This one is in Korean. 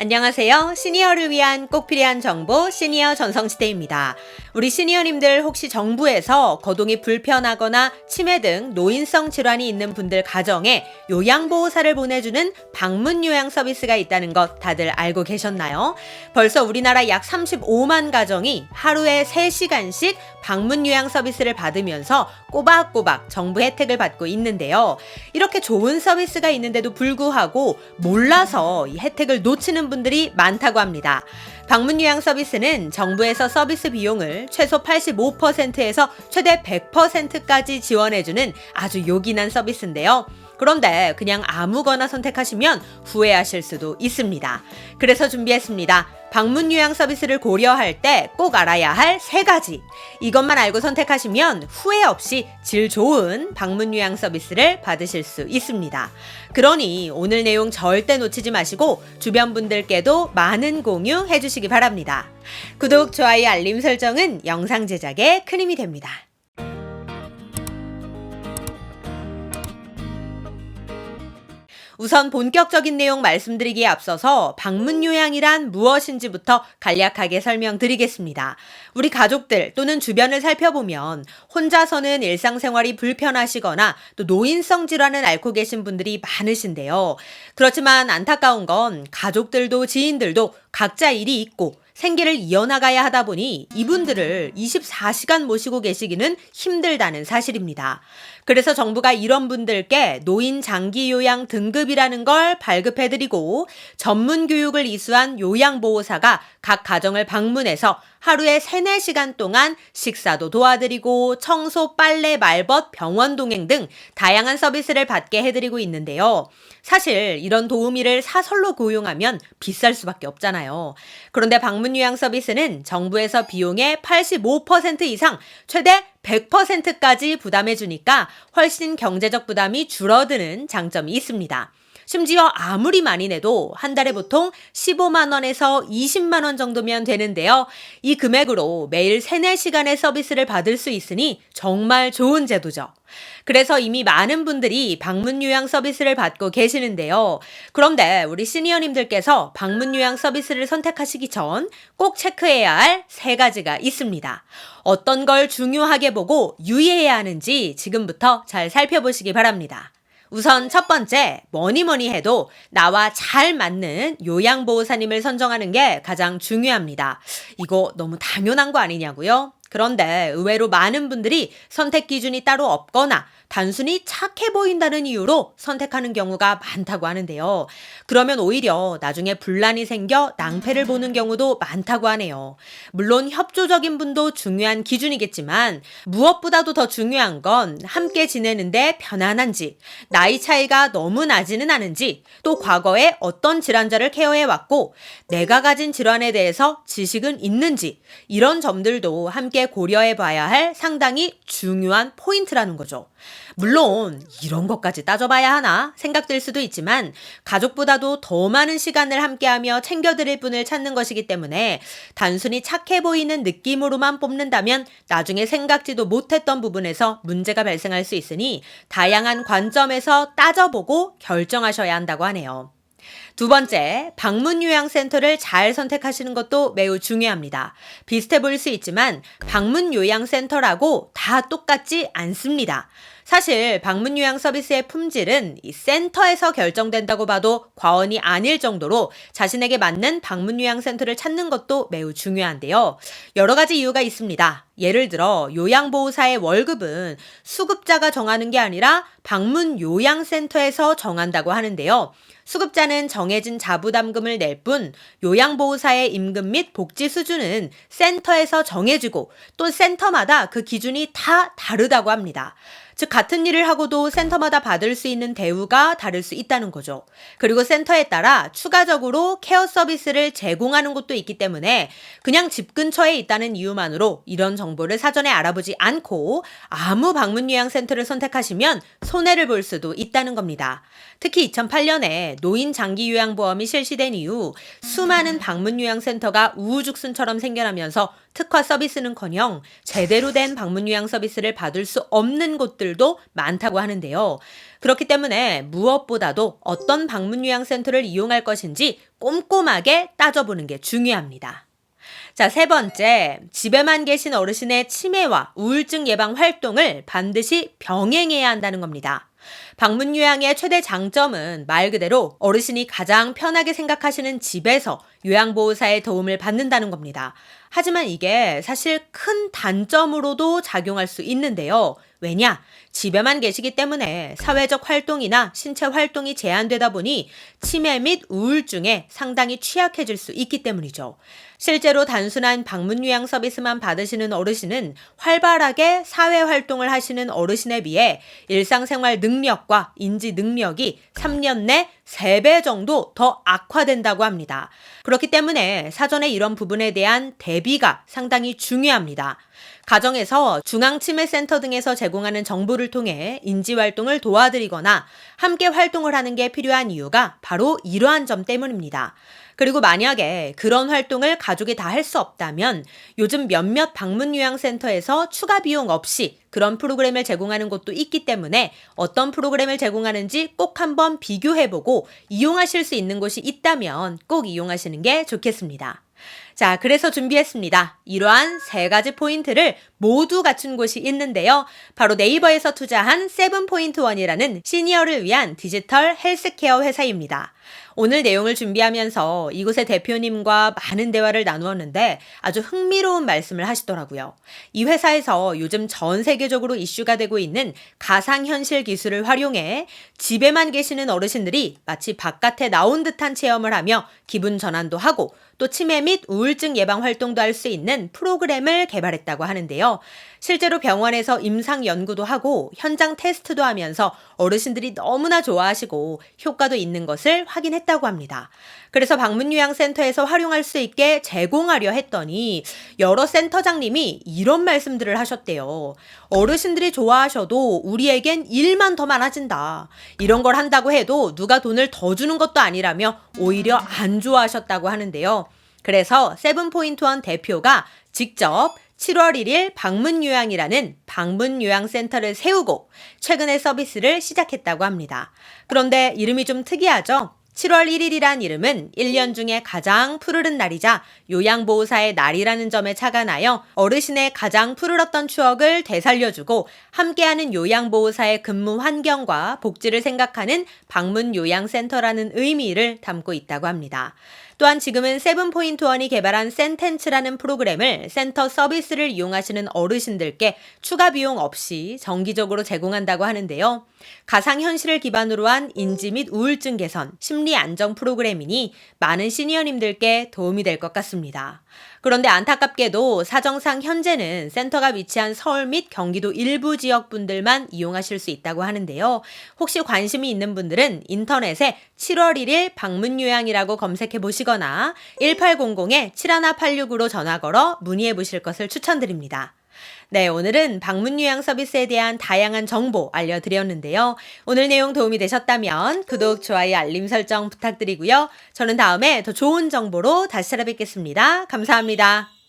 안녕하세요. 시니어를 위한 꼭 필요한 정보 시니어 전성시대입니다. 우리 시니어님들 혹시 정부에서 거동이 불편하거나 치매 등 노인성 질환이 있는 분들 가정에 요양보호사를 보내주는 방문 요양 서비스가 있다는 것 다들 알고 계셨나요? 벌써 우리나라 약 35만 가정이 하루에 3시간씩 방문 요양 서비스를 받으면서 꼬박꼬박 정부 혜택을 받고 있는데요. 이렇게 좋은 서비스가 있는데도 불구하고 몰라서 이 혜택을 놓치는 분들이 많다고 합니다. 방문 요양 서비스는 정부에서 서비스 비용을 최소 85%에서 최대 100%까지 지원해주는 아주 요긴한 서비스인데요. 그런데 그냥 아무거나 선택하시면 후회하실 수도 있습니다. 그래서 준비했습니다. 방문 요양 서비스를 고려할 때 꼭 알아야 할 3가지. 이것만 알고 선택하시면 후회 없이 질 좋은 방문 요양 서비스를 받으실 수 있습니다. 그러니 오늘 내용 절대 놓치지 마시고 주변 분들께도 많은 공유해 주시기 바랍니다. 구독, 좋아요, 알림 설정은 영상 제작에 큰 힘이 됩니다. 우선 본격적인 내용 말씀드리기에 앞서서 방문 요양이란 무엇인지부터 간략하게 설명드리겠습니다. 우리 가족들 또는 주변을 살펴보면 혼자서는 일상생활이 불편하시거나 또 노인성 질환을 앓고 계신 분들이 많으신데요. 그렇지만 안타까운 건 가족들도 지인들도 각자 일이 있고 생계를 이어나가야 하다 보니 이분들을 24시간 모시고 계시기는 힘들다는 사실입니다. 그래서 정부가 이런 분들께 노인 장기 요양 등급이라는 걸 발급해드리고 전문 교육을 이수한 요양보호사가 각 가정을 방문해서 하루에 3-4시간 동안 식사도 도와드리고 청소, 빨래, 말벗, 병원 동행 등 다양한 서비스를 받게 해드리고 있는데요. 사실 이런 도우미를 사설로 고용하면 비쌀 수밖에 없잖아요. 그런데 방문 요양 서비스는 정부에서 비용의 85% 이상 최대 100%까지 부담해 주니까 훨씬 경제적 부담이 줄어드는 장점이 있습니다. 심지어 아무리 많이 내도 한 달에 보통 15만 원에서 20만 원 정도면 되는데요. 이 금액으로 매일 3-4시간의 서비스를 받을 수 있으니 정말 좋은 제도죠. 그래서 이미 많은 분들이 방문 요양 서비스를 받고 계시는데요. 그런데 우리 시니어님들께서 방문 요양 서비스를 선택하시기 전 꼭 체크해야 할 3가지가 있습니다. 어떤 걸 중요하게 보고 유의해야 하는지 지금부터 잘 살펴보시기 바랍니다. 우선 첫 번째, 뭐니 해도 나와 잘 맞는 요양보호사님을 선정하는 게 가장 중요합니다. 이거 너무 당연한 거 아니냐고요? 그런데 의외로 많은 분들이 선택 기준이 따로 없거나 단순히 착해 보인다는 이유로 선택하는 경우가 많다고 하는데요. 그러면 오히려 나중에 분란이 생겨 낭패를 보는 경우도 많다고 하네요. 물론 협조적인 분도 중요한 기준이겠지만 무엇보다도 더 중요한 건 함께 지내는데 편안한지, 나이 차이가 너무 나지는 않은지, 또 과거에 어떤 질환자를 케어해왔고 내가 가진 질환에 대해서 지식은 있는지 이런 점들도 함께 고려해 봐야 할 상당히 중요한 포인트라는 거죠. 물론 이런 것까지 따져봐야 하나 생각될 수도 있지만 가족보다도 더 많은 시간을 함께하며 챙겨드릴 분을 찾는 것이기 때문에 단순히 착해 보이는 느낌으로만 뽑는다면 나중에 생각지도 못했던 부분에서 문제가 발생할 수 있으니 다양한 관점에서 따져보고 결정하셔야 한다고 하네요. 두 번째, 방문 요양센터를 잘 선택하시는 것도 매우 중요합니다. 비슷해 보일 수 있지만 방문 요양센터라고 다 똑같지 않습니다. 사실 방문 요양 서비스의 품질은 이 센터에서 결정된다고 봐도 과언이 아닐 정도로 자신에게 맞는 방문 요양 센터를 찾는 것도 매우 중요한데요. 여러 가지 이유가 있습니다. 예를 들어 요양보호사의 월급은 수급자가 정하는 게 아니라 방문 요양센터에서 정한다고 하는데요. 수급자는 정해진 자부담금을 낼 뿐 요양보호사의 임금 및 복지 수준은 센터에서 정해지고 또 센터마다 그 기준이 다 다르다고 합니다. 즉 같은 일을 하고도 센터마다 받을 수 있는 대우가 다를 수 있다는 거죠. 그리고 센터에 따라 추가적으로 케어 서비스를 제공하는 곳도 있기 때문에 그냥 집 근처에 있다는 이유만으로 이런 정보를 사전에 알아보지 않고 아무 방문 요양센터를 선택하시면 손해를 볼 수도 있다는 겁니다. 특히 2008년에 노인 장기 요양보험이 실시된 이후 수많은 방문 요양센터가 우후죽순처럼 생겨나면서 특화 서비스는커녕 제대로 된 방문 요양 서비스를 받을 수 없는 곳들도 많다고 하는데요. 그렇기 때문에 무엇보다도 어떤 방문 요양 센터를 이용할 것인지 꼼꼼하게 따져보는 게 중요합니다. 자, 세 번째, 집에만 계신 어르신의 치매와 우울증 예방 활동을 반드시 병행해야 한다는 겁니다. 방문 요양의 최대 장점은 말 그대로 어르신이 가장 편하게 생각하시는 집에서 요양보호사의 도움을 받는다는 겁니다. 하지만 이게 사실 큰 단점으로도 작용할 수 있는데요. 왜냐? 집에만 계시기 때문에 사회적 활동이나 신체 활동이 제한되다 보니 치매 및 우울증에 상당히 취약해질 수 있기 때문이죠. 실제로 단순한 방문 요양 서비스만 받으시는 어르신은 활발하게 사회 활동을 하시는 어르신에 비해 일상생활 능력과 인지 능력이 3년 내 3배 정도 더 악화된다고 합니다. 그렇기 때문에 사전에 이런 부분에 대한 대비가 상당히 중요합니다. 가정에서 중앙치매센터 등에서 제공하는 정보를 통해 인지활동을 도와드리거나 함께 활동을 하는 게 필요한 이유가 바로 이러한 점 때문입니다. 그리고 만약에 그런 활동을 가족이 다 할 수 없다면 요즘 몇몇 방문요양센터에서 추가 비용 없이 그런 프로그램을 제공하는 곳도 있기 때문에 어떤 프로그램을 제공하는지 꼭 한번 비교해보고 이용하실 수 있는 곳이 있다면 꼭 이용하시는 게 좋겠습니다. 자, 그래서 준비했습니다. 이러한 3가지 포인트를 모두 갖춘 곳이 있는데요. 바로 네이버에서 투자한 세븐포인트원이라는 시니어를 위한 디지털 헬스케어 회사입니다. 오늘 내용을 준비하면서 이곳의 대표님과 많은 대화를 나누었는데 아주 흥미로운 말씀을 하시더라고요. 이 회사에서 요즘 전 세계적으로 이슈가 되고 있는 가상현실 기술을 활용해 집에만 계시는 어르신들이 마치 바깥에 나온 듯한 체험을 하며 기분 전환도 하고 또 치매 및 우울증 예방 활동도 할 수 있는 프로그램을 개발했다고 하는데요. 실제로 병원에서 임상 연구도 하고 현장 테스트도 하면서 어르신들이 너무나 좋아하시고 효과도 있는 것을 확인했다고 합니다. 그래서 방문요양센터에서 활용할 수 있게 제공하려 했더니 여러 센터장님이 이런 말씀들을 하셨대요. 어르신들이 좋아하셔도 우리에겐 일만 더 많아진다. 이런 걸 한다고 해도 누가 돈을 더 주는 것도 아니라며 오히려 안 좋아하셨다고 하는데요. 그래서 세븐포인트원 대표가 직접 7월 1일 방문요양이라는 방문요양센터를 세우고 최근에 서비스를 시작했다고 합니다. 그런데 이름이 좀 특이하죠? 7월 1일이란 이름은 1년 중에 가장 푸르른 날이자 요양보호사의 날이라는 점에 착안하여 어르신의 가장 푸르렀던 추억을 되살려주고 함께하는 요양보호사의 근무 환경과 복지를 생각하는 방문요양센터라는 의미를 담고 있다고 합니다. 또한 지금은 세븐포인트원이 개발한 센텐츠라는 프로그램을 센터 서비스를 이용하시는 어르신들께 추가 비용 없이 정기적으로 제공한다고 하는데요. 가상현실을 기반으로 한 인지 및 우울증 개선, 심리 안정 프로그램이니 많은 시니어님들께 도움이 될 것 같습니다. 그런데 안타깝게도 사정상 현재는 센터가 위치한 서울 및 경기도 일부 지역 분들만 이용하실 수 있다고 하는데요. 혹시 관심이 있는 분들은 인터넷에 7월 1일 방문요양이라고 검색해 보시거나 1800-71866으로 전화 걸어 문의해 보실 것을 추천드립니다. 네, 오늘은 방문요양 서비스에 대한 다양한 정보 알려드렸는데요. 오늘 내용 도움이 되셨다면 구독, 좋아요, 알림 설정 부탁드리고요. 저는 다음에 더 좋은 정보로 다시 찾아뵙겠습니다. 감사합니다.